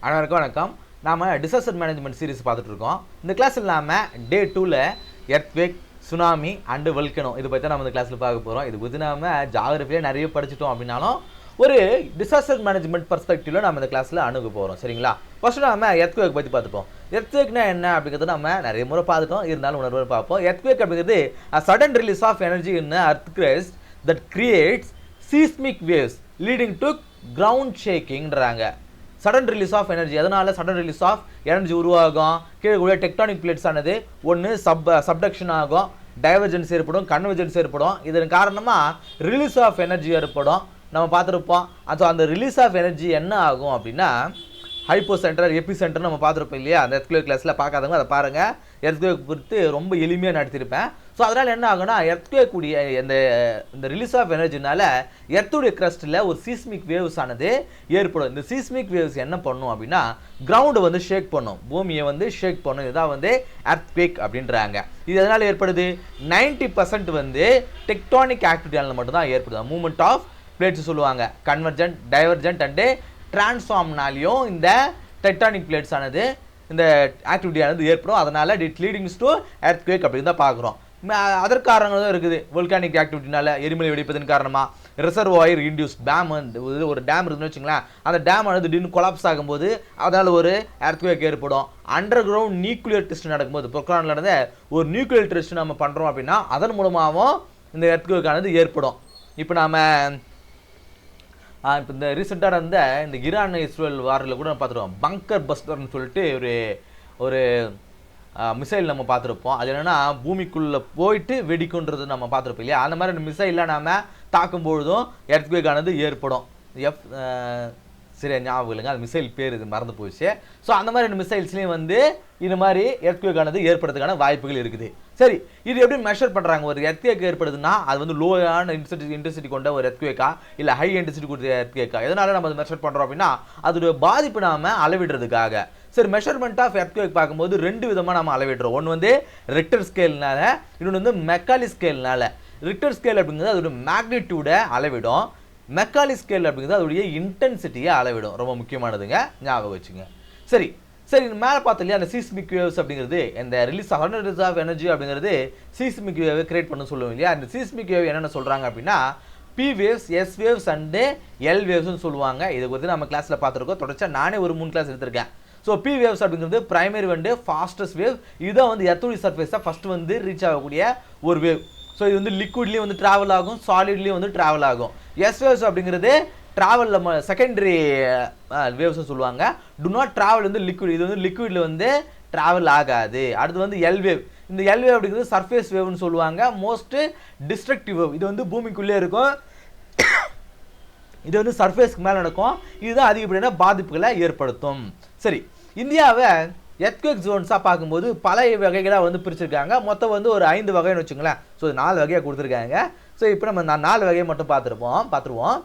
அனைவருக்கும் வணக்கம். நாம் டிசாஸ்டர் மேனேஜ்மெண்ட் சீரிஸ் பார்த்துட்டு இருக்கோம். இந்த கிளாஸில் நாம் டே 2ல் எர்த்குவேக், சுனாமி அண்டு வல்கனோ இதை பற்றி நம்ம இந்த கிளாஸில் பார்க்க போகிறோம். இது பற்றி நாம் ஜாகிரஃபிலே நிறைய படிச்சுட்டோம் அப்படின்னாலும் ஒரு டிசாஸ்டர் மேனேஜ்மெண்ட் பர்ஸ்பெக்டிவில் நம்ம இந்த கிளாஸில் அணுக போகிறோம். சரிங்களா? ஃபர்ஸ்ட்டு நம்ம எர்த்குவேக் பற்றி பார்த்துப்போம். எர்த்குவேக்னா என்ன அப்படிங்கிறது நம்ம நிறைய முறை பார்த்துட்டோம், இருந்தாலும் உணர்வு பார்ப்போம். எர்த்குவேக் அப்படிங்கிறது sudden release of energy in earth crust that creates seismic waves leading to ground ஷேக்கிங்ன்றாங்க. சடன் ரிலீஸ் ஆஃப் எனர்ஜி, அதனால சடன் ரிலீஸ் ஆஃப் எனர்ஜி உருவாகும். கீழே கூட டெக்டானிக் பிளேட்ஸ் ஆனது ஒன்று சப்டக்ஷன் ஆகும், டைவர்ஜென்ஸ் ஏற்படும், கன்வர்ஜென்ஸ் ஏற்படும். இதன் காரணமாக ரிலீஸ் ஆஃப் எனர்ஜி ஏற்படும். நம்ம பார்த்துருப்போம். அந்த ரிலீஸ் ஆஃப் எனர்ஜி என்ன ஆகும் அப்படின்னா ஹைப்போ சென்டர், எபி சென்டர் நம்ம பார்த்துருப்போம் இல்லையா? அந்த எர்த்குவேக் கிளாஸில் பார்க்காதவங்க அதை பாருங்கள். எர்த்குவேக் குறித்து ரொம்ப எளிமையாக நடத்தியிருப்பேன். ஸோ அதனால் என்ன ஆகும்னா எர்த்குவேக் கூடிய இந்த ரிலீஸ் ஆஃப் எனர்ஜினால எர்த்துடைய கிரஸ்ட்டில் ஒரு சீஸ்மிக் வேவ்ஸ் ஆனது ஏற்படும். இந்த சீஸ்மிக் வேவ்ஸ் என்ன பண்ணும் அப்படின்னா கிரவுண்டை வந்து ஷேக் பண்ணும், பூமியை வந்து ஷேக் பண்ணும். இதுதான் வந்து எர்த்குவேக் அப்படின்றாங்க. இது எதனால் ஏற்படுது? 90% வந்து டெக்டானிக் ஆக்டிவிட்டியால் மட்டும்தான் ஏற்படுது. மூவ்மெண்ட் ஆஃப் பிளேட்ஸ் சொல்லுவாங்க. கன்வர்ஜென்ட், டைவர்ஜென்ட் அண்டு டிரான்ஸ்ஃபார்ம்னாலையும் இந்த டெக்டானிக் பிளேட்ஸ் ஆனது இந்த ஆக்டிவிட்டியானது ஏற்படும். அதனால் இட் லீடிங்ஸ் டு எர்த்குவேக் அப்படின்னு தான் பார்க்குறோம். அதற்கு காரணங்களும் இருக்குது. வோல்கானிக் ஆக்டிவிட்டினால எரிமலை வெடிப்பதன் காரணமாக ரிசர்வாயர் இன்டியூஸ் டேம் ஒரு டேம் இருக்குதுன்னு வச்சுங்களேன், அந்த டேம் ஆனது திடீர்னு கொலாப்ஸ் ஆகும்போது அதனால் ஒரு எர்த்குவேக் ஏற்படும். அண்டர் கிரவுண்ட் நியூக்ளியர் டெஸ்ட் நடக்கும்போது பொக்ரானில் நடந்த ஒரு நியூக்ளியர் டெஸ்ட் நம்ம பண்ணுறோம் அப்படின்னா அதன் மூலமாகவும் இந்த எர்த்குவேக் ஆனது ஏற்படும். இப்போ நாம் இப்போ இந்த ரீசெண்டாக நடந்த இந்த ஈரான் இஸ்ரேல் வாரில் கூட பார்த்துருவோம். பங்கர் பஸ்டர்னு சொல்லிட்டு ஒரு மிசைல் நம்ம பார்த்துருப்போம். அது என்னென்னா பூமிக்குள்ளே போயிட்டு வெடிக்குன்றது நம்ம பார்த்துருப்போம் இல்லையா? அந்த மாதிரி மிசைலில் நாம் தாக்கும் பொழுதும் எர்த்குவேக் ஆனது ஏற்படும். சரியா ஞாபகம் இல்லைங்க, அது மிசைல் பேர் இது மறந்து போச்சு. ஸோ அந்த மாதிரி மிசைல்ஸ்லேயும் வந்து இந்த மாதிரி எர்த்குவேக் ஆனது ஏற்படுறதுக்கான வாய்ப்புகள் இருக்குது. சரி, இது எப்படி மெஷர் பண்ணுறாங்க? ஒரு எர்த்குவேக் ஏற்படுதுன்னா அது வந்து லோயான இன்டென்சிட்டி கொண்ட ஒரு எர்த்குவேக்கா இல்லை ஹை இன்டென்சிட்டி கொடுத்த எர்த்குவேக்கா? எதனால் நம்ம அதை மெஷர் பண்ணுறோம் அப்படின்னா அதோடைய பாதிப்பு நாம் அளவிடுறதுக்காக. சரி, மெஷர்மெண்ட் ஆஃப் எர்த்குவேக் பார்க்கும்போது ரெண்டு விதமாக நம்ம அளவிடுறோம். ஒன்று வந்து ரிக்டர் ஸ்கேல்னால, இன்னொன்று வந்து மெக்காலி ஸ்கேல்னால. ரிக்டர் ஸ்கேல் அப்படிங்கிறது அதோட மேக்னிடியூடை அளவிடும். மெக்காலி ஸ்கேல் அப்படிங்கிறது அதோடைய இன்டென்சிட்டியை அளவிடும். ரொம்ப முக்கியமானதுங்க, ஞாபகம் வச்சுங்க. சரி, மேலே பார்த்தோம் இல்லையா? அந்த சீஸ்மிக் வேவ்ஸ் அப்படிங்கிறது இந்த ரிலீஸ் ஆஃப் எனர்ஜி அப்படிங்கிறது சீஸ்மிக் வேவ் கிரியேட் பண்ண சொல்லுவோம் இல்லையா? அந்த சீஸ்மிக் வேவ் என்னென்ன சொல்கிறாங்க அப்படின்னா P waves, S waves and L வேவ்ஸ்னு சொல்லுவாங்க. இதை குறித்து நம்ம கிளாஸில் பார்த்துருக்கோம். தொடர்ச்சியாக நானே ஒரு 3 கிளாஸ் எடுத்திருக்கேன். ஸோ பி வேவ்ஸ் அப்படிங்கிறது பிரைமரி வந்து ஃபாஸ்டஸ்ட் வேவ். இதுதான் வந்து எர்த்துடைய சர்ஃபேஸாக ஃபஸ்ட்டு வந்து ரீச் ஆகக்கூடிய ஒரு வேவ். ஸோ இது வந்து லிக்விட்லேயும் வந்து ட்ராவல் ஆகும், சாலிட்லேயும் வந்து ட்ராவல் ஆகும். எஸ் வேவ்ஸ் அப்படிங்கிறது ட்ராவலில் செகண்டரி வேவ்ஸ்னு சொல்லுவாங்க. டு நாட் ட்ராவல் வந்து லிக்விட், இது வந்து லிக்விடில் வந்து ட்ராவல் ஆகாது. அடுத்து வந்து எல் வேவ். இந்த எல் வேவ் அப்படிங்கிறது சர்ஃபேஸ் வேவ்னு சொல்லுவாங்க. Most destructive wave. இது வந்து பூமிக்குள்ளே இருக்கும், இது வந்து சர்ஃபேஸ்க்கு மேலே நடக்கும். இதுதான் அதிகப்படியான பாதிப்புகளை ஏற்படுத்தும். சரி, இந்தியாவை எர்த்குவேக் ஜோன்ஸாக பார்க்கும்போது பல வகைகளாக வந்து பிரிச்சிருக்காங்க. மொத்தம் வந்து ஒரு 5 வகைன்னு வச்சுங்களேன். ஸோ 4 வகையாக கொடுத்துருக்காங்க. ஸோ இப்போ நம்ம 4 வகையை மட்டும் பார்த்துருவோம்.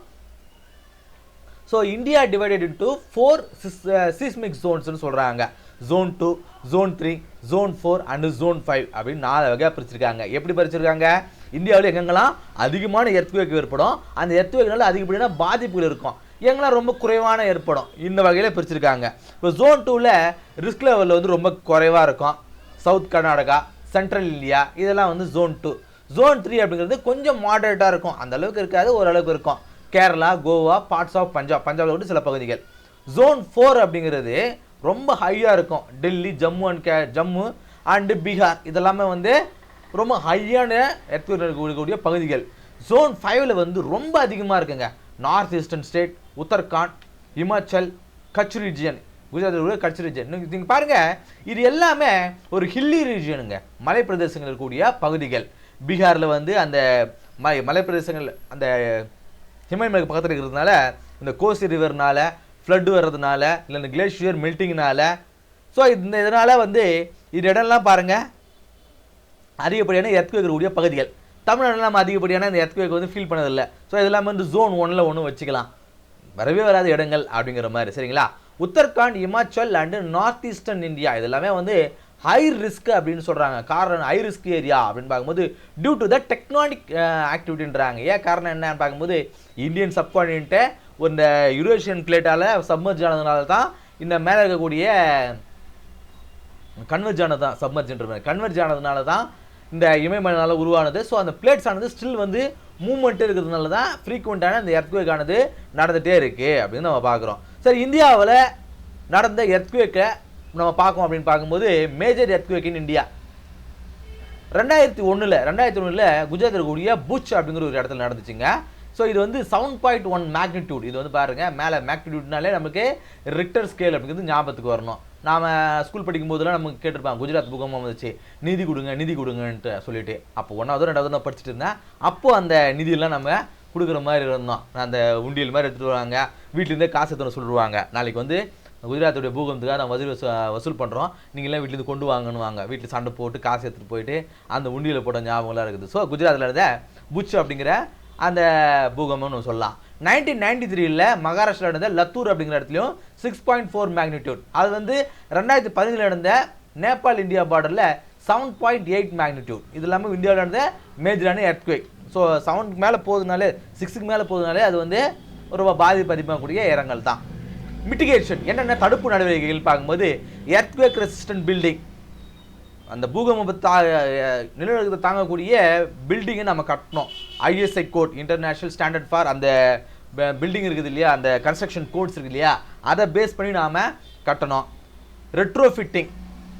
So India divided into 4 seismic ஜோன்ஸ்னு சொல்கிறாங்க. Zone 2, zone 3, zone 4 and zone 5 அப்படின்னு 4 வகையாக பிரிச்சிருக்காங்க. எப்படி பிரிச்சிருக்காங்க? இந்தியாவில் எங்கெங்கெல்லாம் அதிகமான எர்த்குவேக் ஏற்படும், அந்த எர்த்குவேக்னால அதிகப்படியான பாதிப்புகள் இருக்கும், எங்கெல்லாம் ரொம்ப குறைவான ஏற்படும், இந்த வகையில் பிரிச்சிருக்காங்க. இப்போ ஜோன் 2ல் ரிஸ்க் லெவலில் வந்து ரொம்ப குறைவாக இருக்கும். சவுத் கர்நாடகா, சென்ட்ரல் இந்தியா இதெல்லாம் வந்து ஜோன் 2. ஜோன் 3 அப்படிங்கிறது கொஞ்சம் மாடரேட்டாக இருக்கும், அந்த அளவுக்கு இருக்காது, ஓரளவுக்கு இருக்கும். கேரளா, கோவா, பார்ட்ஸ் ஆஃப் பஞ்சாபில் வந்து சில பகுதிகள். ஜோன் 4 அப்படிங்கிறது ரொம்ப ஹையாக இருக்கும். டெல்லி, ஜம்மு அண்டு பீகார் இதெல்லாமே வந்து ரொம்ப ஹையான எர்த்குவேக் இருக்கக்கூடிய பகுதிகள். ஜோன் 5ல் வந்து ரொம்ப அதிகமாக இருக்குங்க. North eastern state, Uttarakhand, Himachal, Kutch region, குஜராத்தில் கட்ச் ரீஜியன். நீங்கள் பாருங்கள், இது எல்லாமே ஒரு ஹில்லி ரீஜியனுங்க, மலை பிரதேசங்கள் இருக்கக்கூடிய பகுதிகள். பீகாரில் வந்து அந்த மலை பிரதேசங்கள் அந்த ஹிமாலயக்கு பக்கத்தில் இருக்கிறதுனால இந்த கோசி ரிவர்னால ஃப்ளட் வர்றதுனால இல்லை இந்த கிளேஷியர் மெல்ட்டிங்னால, ஸோ இதனால் வந்து இது இடம்லாம் பாருங்கள் அதிகப்படியான எர்த்குவேக் இருக்கக்கூடிய பகுதிகள். தமிழ்நாட்டில் நம்ம அதிகப்படியான இந்த எர்த்குவேக் வந்து ஃபீல் பண்ணதில்லை. ஸோ இதெல்லாம் வந்து ஜோன் 1ல் ஒன்று வச்சுக்கலாம், வரவே வராத இடங்கள் அப்படிங்கிற மாதிரி. சரிங்களா? Uttarakhand, Himachal and north eastern India இதெல்லாமே வந்து ஹை ரிஸ்க் அப்படின்னு சொல்கிறாங்க. காரணம் ஹை ரிஸ்க் ஏரியா அப்படின்னு பார்க்கும்போது டியூ டு த டெக்டானிக் ஆக்டிவிட்டின்றாங்க. ஏன் காரணம் என்னன்னு பார்க்கும்போது இந்தியன் சப்கான்டினென்ட்டை இந்த யூரேஷியன் பிளேட்டால் சப்மர்ஜ் ஆனதுனால தான் இந்த மேலே இருக்கக்கூடிய கன்வெர்ஜ் ஆனது தான் சப்மர்ஜ் கன்வெர்ஜ் ஆனதுனால தான் இந்த இமயமலையால உருவானது. ஸோ அந்த பிளேட்ஸ் ஆனது ஸ்டில் வந்து மூவ்மெண்ட் இருக்கிறதுனால தான் ஃப்ரீக்வெண்ட்டான இந்த எர்த்குவேக் ஆனது நடந்துகிட்டே இருக்குது அப்படின்னு நம்ம பார்க்குறோம். சரி, இந்தியாவில் நடந்த எர்த்குவேக்கை நம்ம பார்க்கோம் அப்படின்னு பார்க்கும்போது major earthquake in India 2001 Gujarat இருக்கக்கூடிய புச் அப்படிங்கிற ஒரு இடத்துல நடந்துச்சுங்க. ஸோ இது வந்து 7.1 மேக்னிடியூட். இது வந்து பாருங்கள், மேலே மேக்னிடியூட்னாலே நமக்கு ரிக்டர் ஸ்கேல் அப்படிங்கிறது ஞாபகத்துக்கு வரணும். நாம் ஸ்கூல் படிக்கும் போதெல்லாம் நமக்கு கேட்டிருப்பாங்க, குஜராத் பூகம்பம் வந்துச்சு, நிதி கொடுங்கன்ட்டு சொல்லிட்டு. அப்போ 1வது 2வது நான் படிச்சுட்டு இருந்தேன். அப்போது அந்த நிதியெல்லாம் நம்ம கொடுக்குற மாதிரி இருந்தோம். அந்த உண்டியல் மாதிரி எடுத்துகிட்டு வருவாங்க, வீட்டிலேருந்தே காசு எடுத்துன்னு சொல்லிடுவாங்க, நாளைக்கு வந்து குஜராத்துடைய பூகம்பத்துக்காக நான் வசூல் பண்ணுறோம், நீங்களாம் வீட்டிலேருந்து கொண்டு வாங்கணுவாங்க. வீட்டில் சண்டை போட்டு காசு எடுத்துகிட்டு போயிட்டு அந்த உண்டியில் போட்ட ஞாபகம்லாம் இருக்குது. ஸோ குஜராத்தில் இருந்த புச் அப்படிங்கிற அந்த பூகம்பம்னு சொல்லலாம். 1993 மகாராஷ்டிரா நடந்த லத்தூர் அப்படிங்கிற இடத்துலையும் 6.4 மேக்னிடியூட். அது வந்து 2015 நடந்த நேபாள் இந்தியா பார்டரில் 7.8 மேக்னிடியூட். இது இல்லாமல் இந்தியாவில் நடந்த மேஜரான எர்த்குவேக். ஸோ 7க்கு மேலே போகுதுனாலே 6க்கு மேலே போகுதுனாலே அது வந்து ரொம்ப பாதிப்பு அதிகமாகக்கூடிய இடங்கள் தான். மிட்டிகேஷன் என்னென்ன தடுப்பு நடவடிக்கைகள் பார்க்கும்போது எர்த்குவேக் ரெசிஸ்டன்ட் பில்டிங், அந்த பூகம்பத்தை நிலநடுக்கத்தை தாங்கக்கூடிய பில்டிங்கை நம்ம கட்டணும். ISI code, international standard for அந்த பில்டிங் இருக்குது இல்லையா, அந்த கன்ஸ்ட்ரக்ஷன் கோட்ஸ் இருக்குது இல்லையா, அதை பேஸ் பண்ணி நாம் கட்டணும். ரெட்ரோஃபிட்டிங்,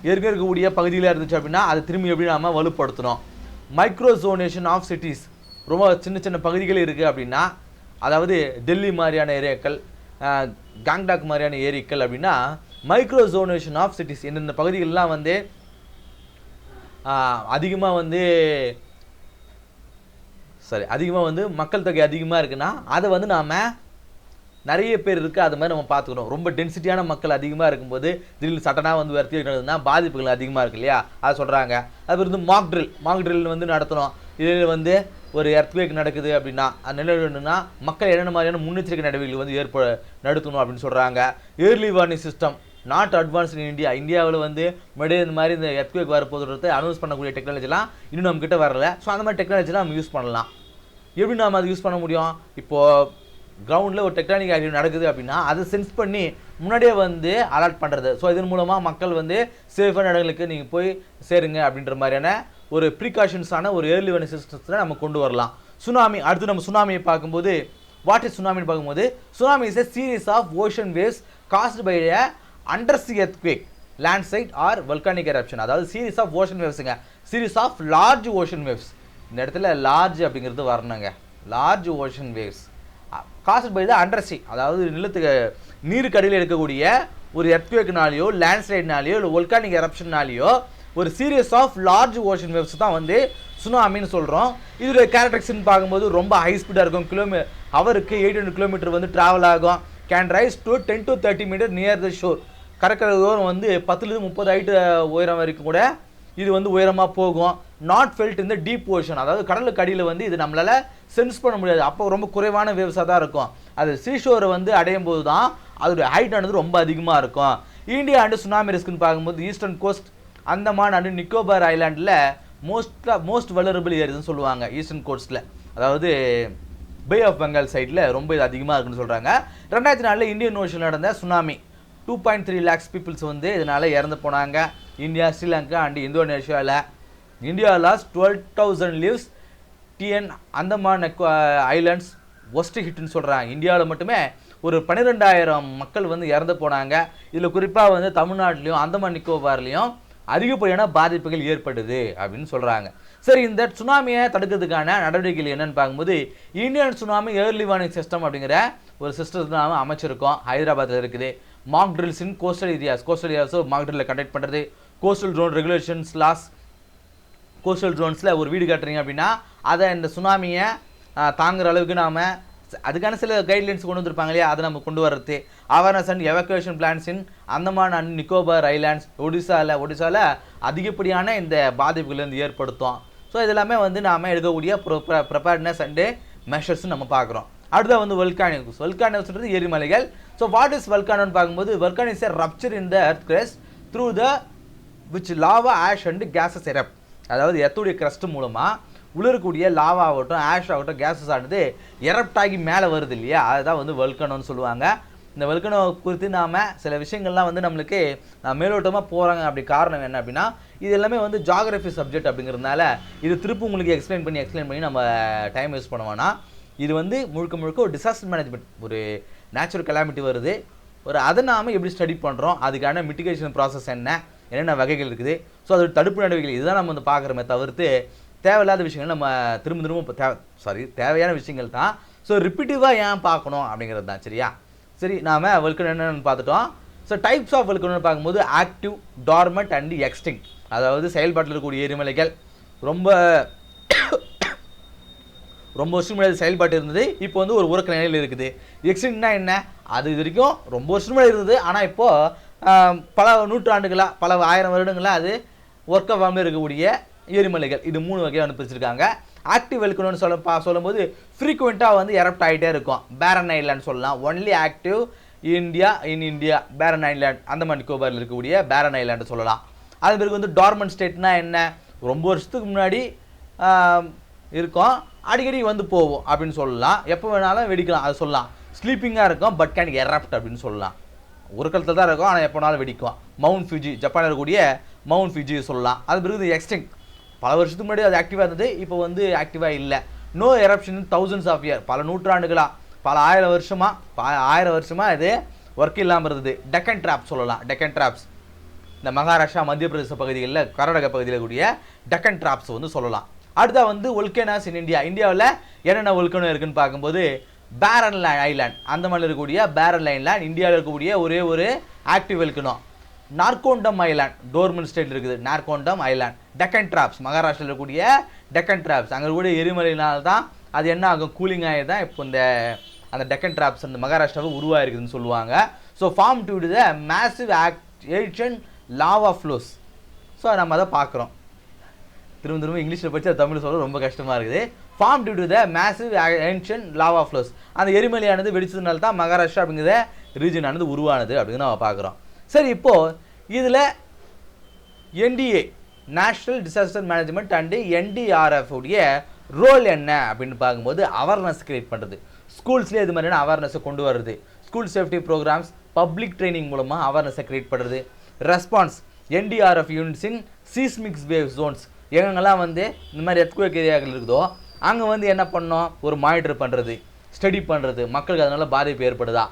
ஏற்கனவே இருக்கக்கூடிய பகுதியில் இருந்துச்சு அப்படின்னா அதை திரும்பி எப்படி நாம் வலுப்படுத்தணும். மைக்ரோசோனேஷன் ஆஃப் சிட்டிஸ், ரொம்ப சின்ன சின்ன பகுதிகள் இருக்குது அப்படின்னா, அதாவது டெல்லி மாதிரியான ஏரியாக்கள், காங்டாக் மாதிரியான ஏரியாக்கள் அப்படின்னா மைக்ரோசோனேஷன் ஆஃப் சிட்டிஸ், எந்தெந்த பகுதிகளெலாம் வந்து அதிகமாக வந்து மக்கள் தொகை அதிகமாக இருக்குன்னா அதை வந்து நாம் நிறைய பேர் இருக்குது அது மாதிரி நம்ம பார்த்துக்கணும். ரொம்ப டென்சிட்டியான மக்கள் அதிகமாக இருக்கும்போது திடீர்னு சட்டனாக வந்து வருத்தினா பாதிப்புகள் அதிகமாக இருக்குது இல்லையா, அதை சொல்கிறாங்க. அது வந்து மாக் ட்ரில் வந்து நடத்தணும். இதில் வந்து ஒரு எர்த்குவேக் நடக்குது அப்படின்னா நிலநடுக்கம்னா மக்கள் என்னென்ன மாதிரியான முன்னெச்சரிக்கை நடவடிக்கைகள் வந்து நடத்தணும் அப்படின்னு சொல்கிறாங்க. Early warning system not advance இன் இந்தியாவில் வந்து முன்னாடியே இந்த மாதிரி இந்த எர்த்குவேக் வரப்போகிறத அனௌன்ஸ் பண்ணக்கூடிய டெக்னாலஜிலாம் இன்னும் நம்மக்கிட்ட வரல. ஸோ அந்த மாதிரி டெக்னாலஜிலாம் நம்ம யூஸ் பண்ணலாம். எப்படி நாம் அதை யூஸ் பண்ண முடியும்? இப்போது கிரவுண்டில் ஒரு டெக்டானிக் ஆக்டிவிட்டி நடக்குது அப்படின்னா அதை சென்ஸ் பண்ணி முன்னாடியே வந்து அலர்ட் பண்ணுறது. ஸோ இதன் மூலமாக மக்கள் வந்து சேஃபான இடங்களுக்கு நீங்கள் போய் சேருங்க அப்படின்ற மாதிரியான ஒரு ப்ரிகாஷன்ஸான ஒரு ஏர்லி வார்னிங் சிஸ்டத்தில் நம்ம கொண்டு வரலாம். சுனாமி, அடுத்து நம்ம சுனாமியை பார்க்கும்போது வாட் இஸ் சுனாமின்னு பார்க்கும்போது tsunami is a series of ocean waves caused by a undersea earthquake, landslide or volcanic eruption. அதாவது சீரீஸ் ஆஃப் ஓஷன் வேவ்ஸுங்க, series of large ocean waves. இந்த இடத்துல லார்ஜ் அப்படிங்கிறது வரணுங்க, large ocean waves caused by the undersea, அதாவது நிலத்துக்கு நீருக்கு அடியில் இருக்கக்கூடிய ஒரு எர்த்குவேக்னாலேயோ லேண்ட்ஸ்லைட்னாலேயோ இல்லை வல்கானிக் எரப்ஷன்னாலேயோ ஒரு series of large ocean waves தான் வந்து சுனாமின்னு சொல்கிறோம். இதோட கேரக்டரிஸ்ட்னு பார்க்கும்போது ரொம்ப ஹை ஸ்பீடாக இருக்கும், ஹவருக்கு 800 கிலோமீட்டர் வந்து ட்ராவல் ஆகும். Can rise to 10 to 30 metre near the shore. கடற்கரை தூரம் வந்து 10 to 30 உயரம் வரைக்கும் கூட இது வந்து உயரமாக போகும். நாட் ஃபெல்ட் இந்த டீப் ஓஷன், அதாவது கடலுக்கு அடியில் வந்து இது நம்மளால் சென்ஸ் பண்ண முடியாது, அப்போ ரொம்ப குறைவான வேவ்ஸாக தான் இருக்கும். அது சீஷோரை வந்து அடையும் போது தான் அதோடைய ஹைட் ஆனது ரொம்ப அதிகமாக இருக்கும். இந்தியா அண்டு சுனாமி ரிஸ்க்குன்னு பார்க்கும்போது eastern coast, Andaman and Nicobar ஐலாண்டில் மோஸ்ட் வலரபிள் ஏரியான்னு சொல்லுவாங்க. ஈஸ்டர்ன் கோஸ்ட்டில், அதாவது பே ஆஃப் பெங்கால் சைடில் ரொம்ப இது அதிகமாக இருக்குன்னு சொல்கிறாங்க. 2004 இந்தியன் ஓஷனில் நடந்த சுனாமி 2.3 lakhs பீப்புள்ஸ் வந்து இதனால் இறந்து போனாங்க. இந்தியா, ஸ்ரீலங்கா அண்டு இந்தோனேஷியாவில். India loss 12,000 lives. TN Andaman islands worst ஹிட்னு சொல்கிறாங்க. இந்தியாவில் மட்டுமே ஒரு 12,000 மக்கள் வந்து இறந்து போனாங்க. இதில் குறிப்பாக வந்து தமிழ்நாட்டிலையும் அந்தமான் நிக்கோபார்லேயும் அதிகப்படியான பாதிப்புகள் ஏற்படுது அப்படின்னு சொல்கிறாங்க. சரி, இந்த சுனாமியை தடுக்கிறதுக்கான நடவடிக்கைகள் என்னென்னு பார்க்கும்போது Indian tsunami early warning system அப்படிங்கிற ஒரு சிஸ்டத்தை நாம் அமைச்சிருக்கோம். ஹைதராபாத்தில் இருக்குது. மாக் ட்ரில்ஸ் இன் கோஸ்டல் ஏரியாஸோ மாக் ட்ரில்லை கண்டக்ட் பண்ணுறது. Coastal drone regulations laws, coastal ட்ரோன்ஸில் ஒரு வீடு கட்டுறீங்க அப்படின்னா அதை இந்த சுனாமியை தாங்குகிற அளவுக்கு நாம் அதுக்கான சில கைட்லைன்ஸ் கொண்டு வந்திருப்பாங்க இல்லையா, அதை நம்ம கொண்டு வர்றது. Awareness and evacuation plans in Andaman and Nicobar islands. ஒடிசாவில் அதிகப்படியான இந்த பாதிப்புகள் வந்து ஏற்படுத்தும். ஸோ இதெல்லாமே வந்து நாம் எடுக்கக்கூடிய ப்ரிப்பேர்ட்னஸ் அண்டு மெஷர்ஸ் நம்ம பார்க்குறோம். அடுத்த வந்து வல்கானோஸ் எரிமலைகள். ஸோ வாட் இஸ் வல்கானோன்னு பார்க்கும்போது volcano is a rupture in the earth crust through the which lava ash and gases erupt. அதாவது எர்த்துடைய கிரஸ்ட் மூலமாக உலரக்கூடிய லாவா ஆகட்டும், ஆஷ் ஆகட்டும், கேஸஸ் ஆனது எரப்ட் ஆகி மேலே வருது இல்லையா, அதுதான் வந்து வல்கானோன்னு சொல்லுவாங்க. இந்த வல்கனோ குறித்து நாம் சில விஷயங்கள்லாம் வந்து நம்மளுக்கு மேலோட்டமாக போகிறாங்க அப்படி காரணம் என்ன அப்படின்னா இது எல்லாமே வந்து ஜாகிரபி சப்ஜெக்ட் அப்படிங்கிறதுனால இது திருப்பி உங்களுக்கு எக்ஸ்பிளைன் பண்ணி நம்ம டைம் வேஸ்ட் பண்ணுவோன்னா இது வந்து முழுக்க ஒரு டிசாஸ்டர் மேனேஜ்மெண்ட், ஒரு நேச்சுரல் கலாமிட்டி வருது, அதை நாம் எப்படி ஸ்டடி பண்ணுறோம், அதுக்கான மிட்டிகேஷன் ப்ராசஸ் என்னென்ன வகைகள் இருக்குது, ஸோ அது தடுப்பு நடவடிக்கைகள் இதுதான் நம்ம வந்து பார்க்குறோமே தவிர்த்து தேவையில்லாத விஷயங்கள் நம்ம திரும்ப தேவையான விஷயங்கள் தான். ஸோ ரிப்பீட்டிவாக ஏன் பார்க்கணும் அப்படிங்கிறது தான். சரியா? சரி, நாம் வல்கனோ என்னென்னு பார்த்துட்டோம். ஸோ டைப்ஸ் ஆஃப் வல்கனோன்னு பார்க்கும்போது ஆக்டிவ், டார்மண்ட் அண்ட் எக்ஸ்டிங்க்ட், அதாவது செயல்பாட்டில் இருக்கக்கூடிய எரிமலைகள் ரொம்ப வருஷம் முன்னாடி செயல்பாட்டு இருந்தது, இப்போ வந்து ஒரு உறக்க நிலையில் இருக்குது. எக்ஸ்டிங்க்ட்னா என்ன? அது இது வரைக்கும் ரொம்ப வருஷம் முன்னாடி இருந்தது, ஆனால் இப்போது பல நூற்றாண்டுகளாக பல ஆயிரம் வருடங்களாக அது ஒர்க் ஆகாமல் இருக்கக்கூடிய எரிமலைகள். இது 3 வகையாக வந்து பிரிச்சிருக்காங்க. ஆக்டிவ் வல்கனோன்னு சொல்லும்போது ஃப்ரீக்வெண்ட்டாக வந்து எரப்ட் ஆகிட்டே இருக்கும். பேரன் ஐலாண்ட் சொல்லலாம். ஒன்லி ஆக்டிவ் இந்தியா பேரன் ஐலாண்ட், அந்தமான் நிக்கோபாரில் இருக்கக்கூடிய பேரன் ஐலாண்டு சொல்லலாம். அது பிறகு வந்து டார்மண்ட் ஸ்டேட்னா என்ன? ரொம்ப வருஷத்துக்கு முன்னாடி இருக்கும், அடிக்கடி வந்து போவோம் அப்படின்னு சொல்லலாம். எப்போ வேணாலும் வெடிக்கலாம் அது சொல்லலாம். ஸ்லீப்பிங்காக இருக்கும் பட் கேன் எரப்ட் அப்படின்னு சொல்லலாம். உருக்கத்தில் தான் இருக்கும், ஆனால் எப்போ வேணாலும் வெடிக்கும். மவுண்ட் ஃபியூஜி, ஜப்பானில் இருக்கக்கூடிய மவுண்ட் ஃபியூஜி சொல்லலாம். அது பிறகு எக்ஸ்டிங்க்ட், பல வருஷத்துக்கு முன்னாடி அது ஆக்டிவாக இருந்தது, இப்போ வந்து ஆக்டிவாக இல்லை. No eruption thousands of year, பல நூற்றாண்டுகளாக பல ஆயிரம் வருஷமாக இது ஒர்க் இல்லாமல் இருந்தது. டெக்கன் ட்ராப்ஸ் சொல்லலாம். டெக்கன் ட்ராப்ஸ் இந்த மகாராஷ்டிரா, மத்திய பிரதேச பகுதிகளில், கர்நாடக பகுதியில் கூடிய டெக்கன் ட்ராப்ஸ் வந்து சொல்லலாம். அடுத்தா வந்து வல்கனோஸ் இன் இந்தியாவில் என்னென்ன வல்கனோ இருக்குன்னு பார்க்கும்போது பேரன் ஐலாண்ட், அந்தமான்ல இருக்கக்கூடிய பேரன் ஐலாண்ட் இந்தியாவில் இருக்கக்கூடிய ஒரே ஒரு ஆக்டிவ் வல்கனோ. நார்கோண்டம் ஐலாண்ட் டோர்மன் ஸ்டேட் இருக்குது. நார்கோண்டம் ஐலாண்ட். டெக்கன் ட்ராப்ஸ் மகாராஷ்டிராவில் இருக்கக்கூடிய டெக்கன் ட்ராப்ஸ், அங்கே இருக்கக்கூடிய எரிமலையினால் தான் அது என்ன ஆகும், கூலிங் ஆகி தான் இப்போ அந்த டெக்கன் ட்ராப்ஸ் அந்த மகாராஷ்டிராவில் உருவாயிருக்குதுன்னு சொல்லுவாங்க. So form to the massive ancient lava flows. So நம்ம அதை பார்க்குறோம். திரும்ப இங்கிலீஷில் படித்து அது தமிழ் சொல்ல ரொம்ப கஷ்டமாக இருக்குது. Form due to the massive ancient lava flows, அந்த எரிமலையானது வெடிச்சதுனால தான் மகாராஷ்டிரா அப்படிங்கிற ரீஜனானது உருவானது அப்படின்னு நம்ம பார்க்குறோம். சரி, இப்போது இதில் NDA national disaster management and NDRF உடைய ரோல் என்ன அப்படின்னு பார்க்கும்போது அவேர்னஸ் கிரியேட் பண்ணுறது, ஸ்கூல்ஸ்லேயே இது மாதிரியான அவேர்னஸை கொண்டு வர்றது, school safety programs, public training மூலமாக அவேர்னஸை கிரியேட் பண்ணுறது. Response NDRF units in seismics wave zones, எங்கெங்கெல்லாம் வந்து இந்த மாதிரி எர்த்குவேக் ஏரியாக்கள் இருக்குதோ அங்கே வந்து என்ன பண்ணோம், ஒரு மானிட்டர் பண்ணுறது, ஸ்டடி பண்ணுறது, மக்களுக்கு அதனால் பாதிப்பு ஏற்படுதா.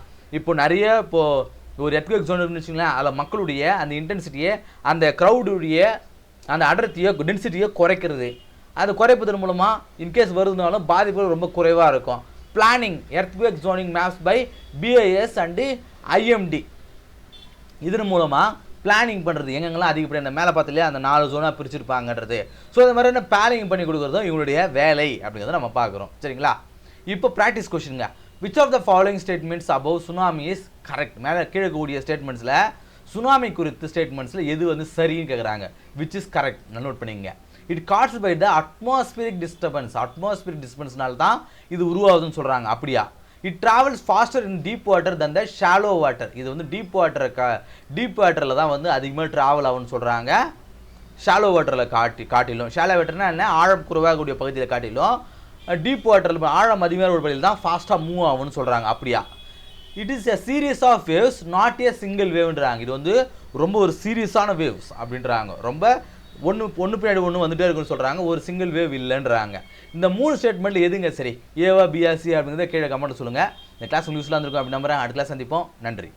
நிறைய ஒரு எர்த்குவேக் ஜோன் இருக்குன்னு வச்சுங்களேன், அதில் மக்களுடைய அந்த இன்டென்சிட்டியை, அந்த க்ரௌடுடைய அந்த அடர்த்தியை, டென்சிட்டியை குறைக்கிறது. அது குறைப்பதன் மூலமாக இன்கேஸ் வருதுனாலும் பாதிப்புகள் ரொம்ப குறைவாக இருக்கும். Planning earthquake zoning maps by BIS and IMD, இதன் மூலமாக பிளானிங் பண்ணுறது, எங்கெங்கெல்லாம் அதிகப்படி அந்த மேலே பார்த்துலையே அந்த 4 ஜோனாக பிரிச்சிருப்பாங்கன்றது. ஸோ இந்த மாதிரி பிளானிங் பண்ணி கொடுக்குறதும் இவங்களுடைய வேலை அப்படிங்கிறத நம்ம பார்க்குறோம். சரிங்களா? இப்போ ப்ராக்டிஸ் கொஸ்டின்ங்க. Which of the following statements above tsunami is correct? மேலே கீழே கூடிய ஸ்டேட்மெண்ட்ஸில் சுனாமி குறித்து ஸ்டேட்மெண்ட்ஸில் எது வந்து சரின்னு கேட்குறாங்க. விச் இஸ் கரெக்ட் நோட் பண்ணிங்க. It caused by the atmospheric டிஸ்டர்பன்ஸ்னால தான் இது உருவாகுதுன்னு சொல்கிறாங்க. அப்படியா? It travels faster in deep water than the shallow water. இது வந்து டீப் வாட்டரில் தான் வந்து அதிகமாக ட்ராவல் ஆகும்னு சொல்கிறாங்க. ஷாலோ வாட்டரில் காட்டிலும் ஷாலோ வாட்டர்னா என்ன, ஆழம் குறைவாகக்கூடிய பகுதியில் காட்டிலும் டீப் வாட்டரில் ஆழம் அதிகமாக ஒரு பகுதியில் தான் ஃபாஸ்ட்டாக மூவ் ஆகும்னு சொல்கிறாங்க. அப்படியா? It is a series of waves not a single வேவ்ன்றாங்க. இது வந்து ரொம்ப ஒரு சீரியஸான வேவ்ஸ் அப்படின்றாங்க. ரொம்ப ஒன்று பின்னாடி ஒன்று வந்துட்டே இருக்குன்னு சொல்கிறாங்க. ஒரு சிங்கிள் வேவ் இல்லைன்றாங்க. இந்த 3 ஸ்டேட்மெண்ட்டில் எதுங்க சரி, ஏவா பிஆர்சி அப்படிங்கிறத கீழே கமெண்ட் சொல்லுங்கள். இந்த கிளாஸ் உங்களுக்கு யூஸ்ஃபுல்லாக இருந்திருக்கும் அப்படி நம்புறேன். அடுத்த கிளாஸ் சந்திப்போம். நன்றி.